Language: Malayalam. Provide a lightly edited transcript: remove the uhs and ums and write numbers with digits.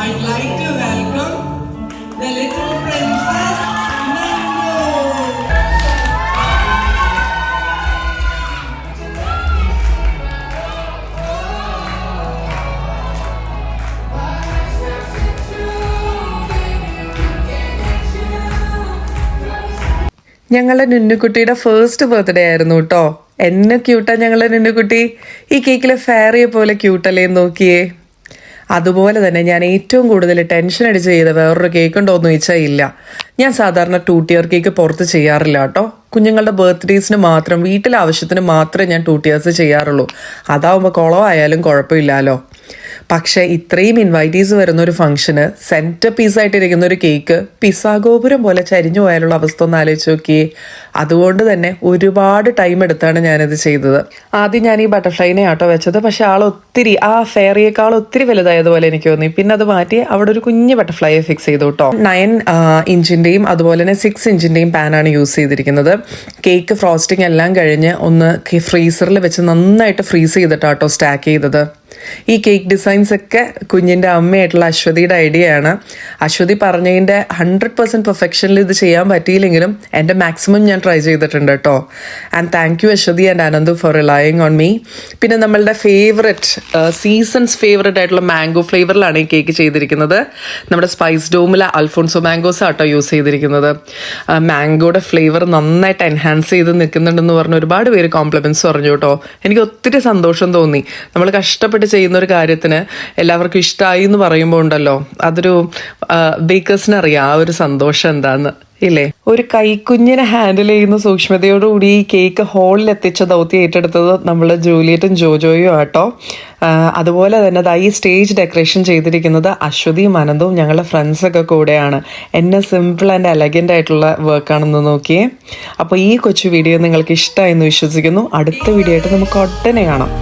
I'd like to welcome the little princess Nandu. ഞങ്ങളുടെ നുന്നുകുട്ടിയുടെ ഫസ്റ്റ് ബർത്ത്ഡേ ആയിരുന്നു കേട്ടോ. എന്നെ ക്യൂട്ടാ ഞങ്ങളുടെ നുന്നുകുട്ടി. ഈ കേക്കിലെ ഫെയറിയെ പോലെ ക്യൂട്ടല്ലേ നോക്കിയേ. അതുപോലെ തന്നെ ഞാൻ ഏറ്റവും കൂടുതൽ ടെൻഷൻ അടിച്ച് ചെയ്ത വേറൊരു കേക്ക് ഉണ്ടോ എന്ന് ചോദിച്ചാൽ ഇല്ല. ഞാൻ സാധാരണ 2 tier കേക്ക് പുറത്ത് ചെയ്യാറില്ല കേട്ടോ. കുഞ്ഞുങ്ങളുടെ ബർത്ത്ഡേസിന് മാത്രം, വീട്ടിലെ ആവശ്യത്തിന് മാത്രമേ ഞാൻ 2 tiers ചെയ്യാറുള്ളൂ. അതാവുമ്പോൾ കുളമായാലും കുഴപ്പമില്ലല്ലോ. പക്ഷേ ഇത്രയും ഇൻവൈറ്റീസ് വരുന്ന ഒരു ഫംഗ്ഷന് സെൻറ്റർ പീസായിട്ടിരിക്കുന്ന ഒരു കേക്ക് പിസ്സാഗോപുരം പോലെ ചരിഞ്ഞു പോയാലുള്ള അവസ്ഥ ഒന്ന് ആലോചിച്ച് നോക്കിയേ. അതുകൊണ്ട് തന്നെ ഒരുപാട് ടൈം എടുത്താണ് ഞാനിത് ചെയ്തത്. ആദ്യം ഞാൻ ഈ ബട്ടർഫ്ലൈനെ ആട്ടോ വെച്ചത്. പക്ഷെ ഒത്തിരി ആ ഫെയറിയേക്കാൾ ഒത്തിരി വലുതായതുപോലെ എനിക്ക് തോന്നി. പിന്നെ അത് മാറ്റി അവിടെ ഒരു കുഞ്ഞ് ബട്ടർഫ്ലൈയെ ഫിക്സ് ചെയ്തു കേട്ടോ. 9 ഇഞ്ചിൻ്റെയും അതുപോലെ തന്നെ 6 ഇഞ്ചിൻ്റെയും പാനാണ് യൂസ് ചെയ്തിരിക്കുന്നത്. കേക്ക് ഫ്രോസ്റ്റിംഗ് എല്ലാം കഴിഞ്ഞ് ഒന്ന് ഫ്രീസറിൽ വെച്ച് നന്നായിട്ട് ഫ്രീസ് ചെയ്തിട്ടാട്ടോ സ്റ്റാക്ക് ചെയ്തത്. ഈ കേക്ക് ഡിസൈൻസ് ഒക്കെ കുഞ്ഞിൻ്റെ അമ്മയായിട്ടുള്ള അശ്വതിയുടെ ഐഡിയ ആണ്. അശ്വതി പറഞ്ഞതിൻ്റെ 100% പെർഫെക്ഷനിൽ ഇത് ചെയ്യാൻ പറ്റിയില്ലെങ്കിലും എൻ്റെ മാക്സിമം ഞാൻ ട്രൈ ചെയ്തിട്ടുണ്ട് കേട്ടോ. And thank you Aswathi and Ananthu for relying on me. പിന്നെ നമ്മളുടെ സീസൺസ് ഫേവറേറ്റ് ആയിട്ടുള്ള മാംഗോ ഫ്ലേവറിലാണ് ഈ കേക്ക് ചെയ്തിരിക്കുന്നത്. നമ്മുടെ സ്പൈസ് ഡോമിലെ അൽഫോൺസോ മാംഗോസ് ആട്ടോ യൂസ് ചെയ്തിരിക്കുന്നത്. മാംഗോയുടെ ഫ്ലേവർ നന്നായിട്ട് എൻഹാൻസ് ചെയ്ത് നിൽക്കുന്നുണ്ടെന്ന് പറഞ്ഞ് ഒരുപാട് പേര് കോംപ്ലിമെൻറ്റ്സ് പറഞ്ഞു കേട്ടോ. എനിക്ക് ഒത്തിരി സന്തോഷം തോന്നി. നമ്മൾ കഷ്ടപ്പെട്ട് ചെയ്യുന്ന ഒരു കാര്യത്തിന് എല്ലാവർക്കും ഇഷ്ടമായി എന്ന് പറയുമ്പോൾ ഉണ്ടല്ലോ, അതൊരു ബേക്കേഴ്സിന് അറിയാം ആ ഒരു സന്തോഷം എന്താന്ന് ഇല്ലേ. ഒരു കൈക്കുഞ്ഞിനെ ഹാൻഡിൽ ചെയ്യുന്ന സൂക്ഷ്മതയോടുകൂടി ഈ കേക്ക് ഹോളിൽ എത്തിച്ച ദൗത്യം ഏറ്റെടുത്തത് നമ്മൾ ജൂലിയറ്റും ജോജോയും ആട്ടോ. അതുപോലെ തന്നെ ഈ സ്റ്റേജ് ഡെക്കറേഷൻ ചെയ്തിരിക്കുന്നത് അശ്വതിയും അനന്തവും ഞങ്ങളുടെ ഫ്രണ്ട്സൊക്കെ കൂടെയാണ്. എന്നെ സിമ്പിൾ ആൻഡ് എലഗൻ്റ് ആയിട്ടുള്ള വർക്കാണെന്ന് നോക്കിയേ. അപ്പോൾ ഈ കൊച്ചു വീഡിയോ നിങ്ങൾക്ക് ഇഷ്ടമായെന്ന് വിശ്വസിക്കുന്നു. അടുത്ത വീഡിയോ ആയിട്ട് നമുക്ക് ഉടനെ കാണാം.